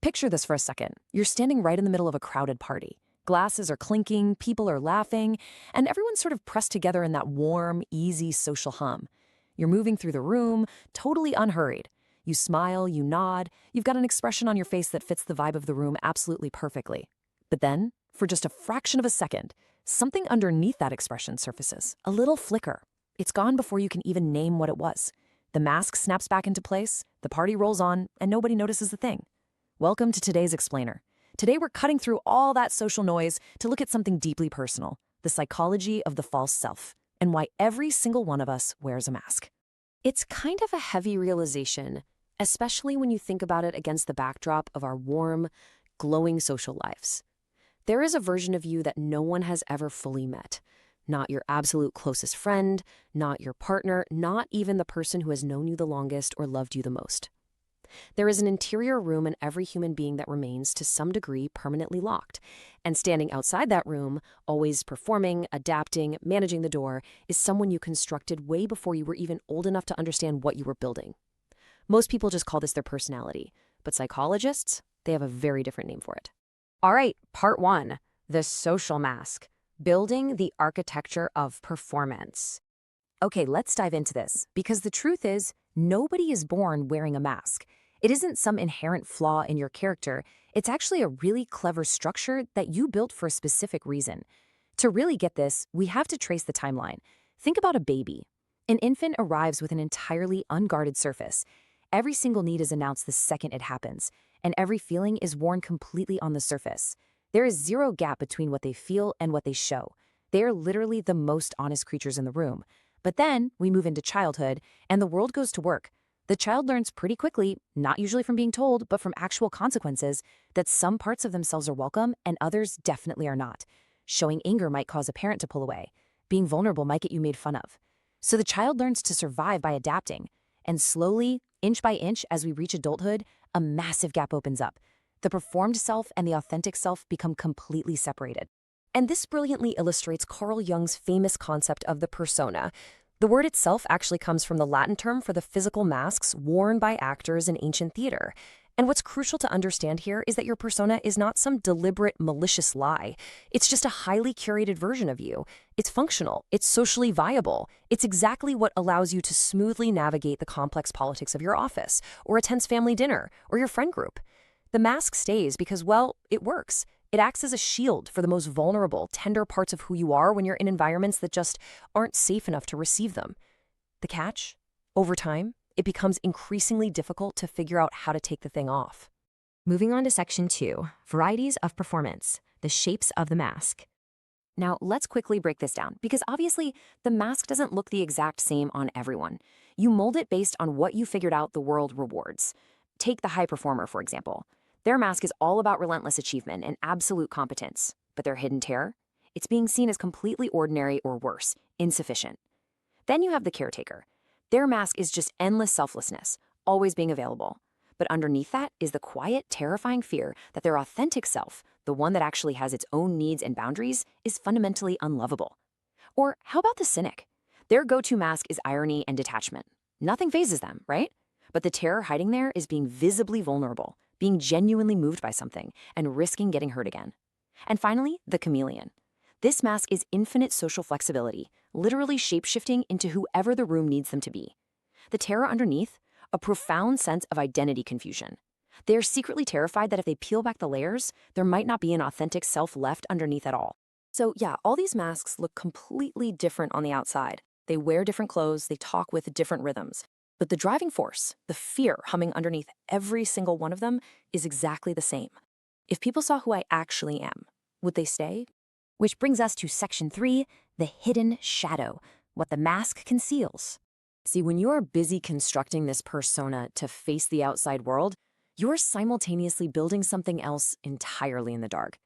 Picture this for a second. You're standing right in the middle of a crowded party. Glasses are clinking, people are laughing, and everyone's sort of pressed together in that warm, easy social hum. You're moving through the room, totally unhurried. You smile, you nod, you've got an expression on your face that fits the vibe of the room absolutely perfectly. But then, for just a fraction of a second, something underneath that expression surfaces, a little flicker. It's gone before you can even name what it was. The mask snaps back into place, the party rolls on, and nobody notices a thing. Welcome to today's Explainer. Today we're cutting through all that social noise to look at something deeply personal, the psychology of the false self, and why every single one of us wears a mask. It's kind of a heavy realization, especially when you think about it against the backdrop of our warm, glowing social lives. There is a version of you that no one has ever fully met. Not your absolute closest friend, not your partner, not even the person who has known you the longest or loved you the most. There is an interior room in every human being that remains, to some degree, permanently locked. And standing outside that room, always performing, adapting, managing the door, is someone you constructed way before you were even old enough to understand what you were building. Most people just call this their personality, but psychologists, they have a very different name for it. All right, part one, the social mask, building the architecture of performance. Okay, let's dive into this, because the truth is, nobody is born wearing a mask. It isn't some inherent flaw in your character. It's actually a really clever structure that you built for a specific reason. To really get this, we have to trace the timeline. Think about a baby. An infant arrives with an entirely unguarded surface. Every single need is announced the second it happens, and every feeling is worn completely on the surface. There is zero gap between what they feel and what they show. They are literally the most honest creatures in the room. But then we move into childhood, and the world goes to work. The child learns pretty quickly, not usually from being told, but from actual consequences, that some parts of themselves are welcome and others definitely are not. Showing anger might cause a parent to pull away. Being vulnerable might get you made fun of. So the child learns to survive by adapting. And slowly, inch by inch, as we reach adulthood, a massive gap opens up. The performed self and the authentic self become completely separated. And this brilliantly illustrates Carl Jung's famous concept of the persona. The word itself actually comes from the Latin term for the physical masks worn by actors in ancient theater. And what's crucial to understand here is that your persona is not some deliberate, malicious lie. It's just a highly curated version of you. It's functional. It's socially viable. It's exactly what allows you to smoothly navigate the complex politics of your office, or a tense family dinner, or your friend group. The mask stays because, well, it works. It acts as a shield for the most vulnerable, tender parts of who you are when you're in environments that just aren't safe enough to receive them. The catch? Over time, it becomes increasingly difficult to figure out how to take the thing off. Moving on to section 2, varieties of performance, the shapes of the mask. Now, let's quickly break this down, because obviously, the mask doesn't look the exact same on everyone. You mold it based on what you figured out the world rewards. Take the high performer, for example. Their mask is all about relentless achievement and absolute competence. But their hidden terror? It's being seen as completely ordinary or worse, insufficient. Then you have the caretaker. Their mask is just endless selflessness, always being available. But underneath that is the quiet, terrifying fear that their authentic self, the one that actually has its own needs and boundaries, is fundamentally unlovable. Or how about the cynic? Their go-to mask is irony and detachment. Nothing phases them, right? But the terror hiding there is being visibly vulnerable, being genuinely moved by something, and risking getting hurt again. And finally, the chameleon. This mask is infinite social flexibility, literally shape-shifting into whoever the room needs them to be. The terror underneath? A profound sense of identity confusion. They are secretly terrified that if they peel back the layers, there might not be an authentic self left underneath at all. So yeah, all these masks look completely different on the outside. They wear different clothes, they talk with different rhythms. But the driving force, the fear humming underneath every single one of them, is exactly the same. If people saw who I actually am, would they stay? Which brings us to section 3, the hidden shadow, what the mask conceals. See, when you are busy constructing this persona to face the outside world, you are simultaneously building something else entirely in the dark.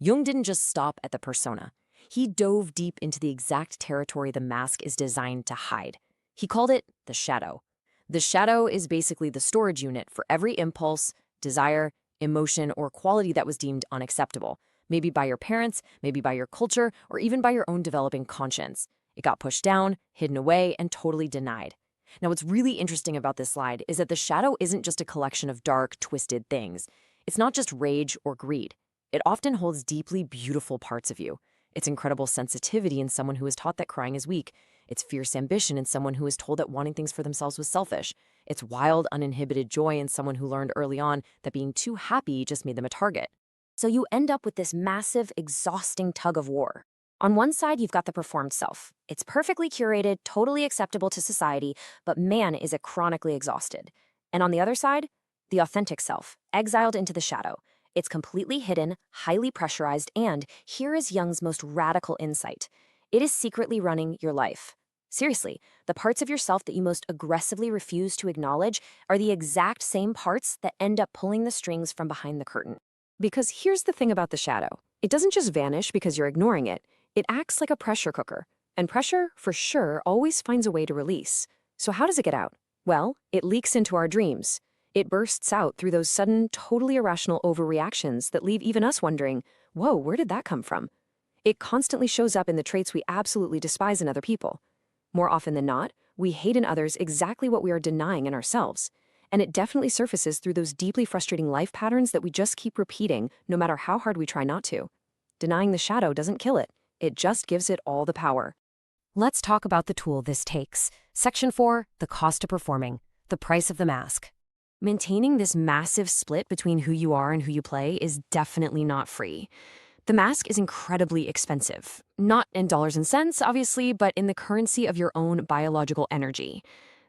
Jung didn't just stop at the persona. He dove deep into the exact territory the mask is designed to hide. He called it the shadow. The shadow is basically the storage unit for every impulse, desire, emotion, or quality that was deemed unacceptable, maybe by your parents, maybe by your culture, or even by your own developing conscience. It got pushed down, hidden away, and totally denied. Now, what's really interesting about this slide is that the shadow isn't just a collection of dark, twisted things. It's not just rage or greed. It often holds deeply beautiful parts of you. It's incredible sensitivity in someone who is taught that crying is weak. It's fierce ambition in someone who is told that wanting things for themselves was selfish. It's wild, uninhibited joy in someone who learned early on that being too happy just made them a target. So you end up with this massive, exhausting tug of war. On one side, you've got the performed self. It's perfectly curated, totally acceptable to society, but man, is it chronically exhausted. And on the other side, the authentic self, exiled into the shadow. It's completely hidden, highly pressurized, and here is Jung's most radical insight. It is secretly running your life. Seriously, the parts of yourself that you most aggressively refuse to acknowledge are the exact same parts that end up pulling the strings from behind the curtain. Because here's the thing about the shadow. It doesn't just vanish because you're ignoring it. It acts like a pressure cooker. And pressure, for sure, always finds a way to release. So how does it get out? Well, it leaks into our dreams. It bursts out through those sudden, totally irrational overreactions that leave even us wondering, whoa, where did that come from? It constantly shows up in the traits we absolutely despise in other people. More often than not, we hate in others exactly what we are denying in ourselves. And it definitely surfaces through those deeply frustrating life patterns that we just keep repeating no matter how hard we try not to. Denying the shadow doesn't kill it. It just gives it all the power. Let's talk about the tool this takes. Section 4, the cost of performing, the price of the mask. Maintaining this massive split between who you are and who you play is definitely not free. The mask is incredibly expensive. Not in dollars and cents, obviously, but in the currency of your own biological energy.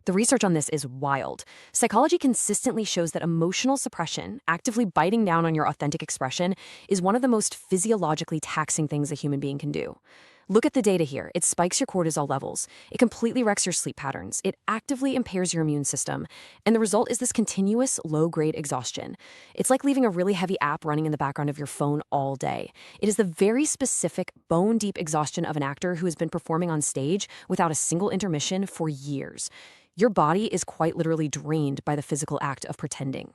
The research on this is wild. Psychology consistently shows that emotional suppression, actively biting down on your authentic expression, is one of the most physiologically taxing things a human being can do. Look at the data here. It spikes your cortisol levels. It completely wrecks your sleep patterns. It actively impairs your immune system. And the result is this continuous low-grade exhaustion. It's like leaving a really heavy app running in the background of your phone all day. It is the very specific, bone-deep exhaustion of an actor who has been performing on stage without a single intermission for years. Your body is quite literally drained by the physical act of pretending.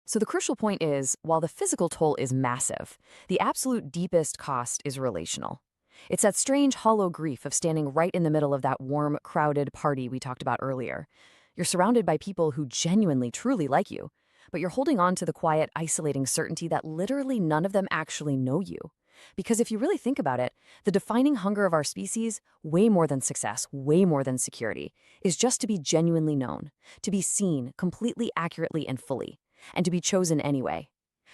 So the crucial point is, while the physical toll is massive, the absolute deepest cost is relational. It's that strange, hollow grief of standing right in the middle of that warm, crowded party we talked about earlier. You're surrounded by people who genuinely, truly like you, but you're holding on to the quiet, isolating certainty that literally none of them actually know you. Because if you really think about it, the defining hunger of our species, way more than success, way more than security, is just to be genuinely known, to be seen completely accurately and fully, and to be chosen anyway.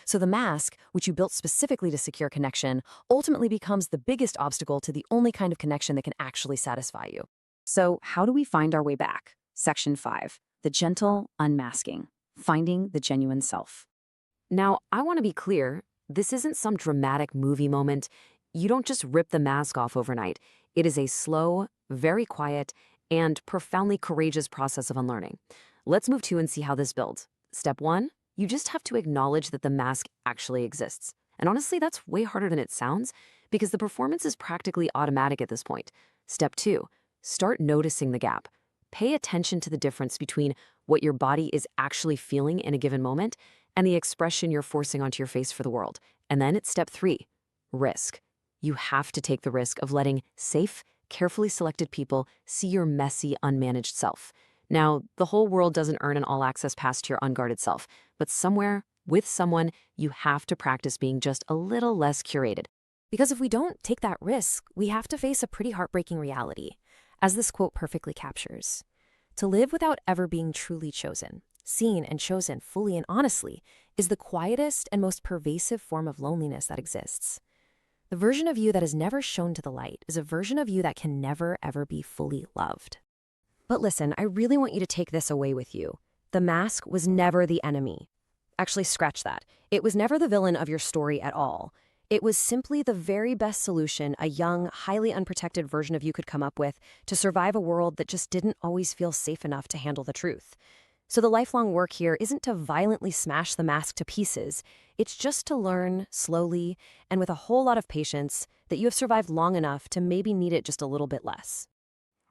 So the mask, which you built specifically to secure connection, ultimately becomes the biggest obstacle to the only kind of connection that can actually satisfy you. So how do we find our way back? Section 5, the gentle unmasking, finding the genuine self. Now, I want to be clear, this isn't some dramatic movie moment. You don't just rip the mask off overnight. It is a slow, very quiet, and profoundly courageous process of unlearning. Let's move to and see how this builds. Step 1. You just have to acknowledge that the mask actually exists. And honestly, that's way harder than it sounds because the performance is practically automatic at this point. Step 2, start noticing the gap. Pay attention to the difference between what your body is actually feeling in a given moment and the expression you're forcing onto your face for the world. And then it's step 3, risk. You have to take the risk of letting safe, carefully selected people see your messy, unmanaged self. Now, the whole world doesn't earn an all-access pass to your unguarded self, but somewhere, with someone, you have to practice being just a little less curated. Because if we don't take that risk, we have to face a pretty heartbreaking reality, as this quote perfectly captures. To live without ever being truly chosen, seen and chosen fully and honestly, is the quietest and most pervasive form of loneliness that exists. The version of you that is never shown to the light is a version of you that can never, ever be fully loved. But listen, I really want you to take this away with you. The mask was never the enemy. Actually, scratch that. It was never the villain of your story at all. It was simply the very best solution a young, highly unprotected version of you could come up with to survive a world that just didn't always feel safe enough to handle the truth. So the lifelong work here isn't to violently smash the mask to pieces. It's just to learn, slowly, and with a whole lot of patience, that you have survived long enough to maybe need it just a little bit less.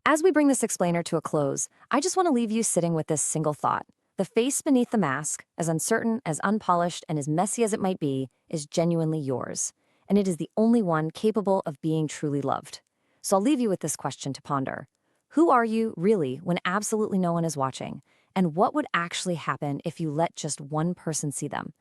As we bring this explainer to a close, I just want to leave you sitting with this single thought. The face beneath the mask, as uncertain, as unpolished, and as messy as it might be, is genuinely yours. And it is the only one capable of being truly loved. So I'll leave you with this question to ponder. Who are you, really, when absolutely no one is watching? And what would actually happen if you let just one person see them?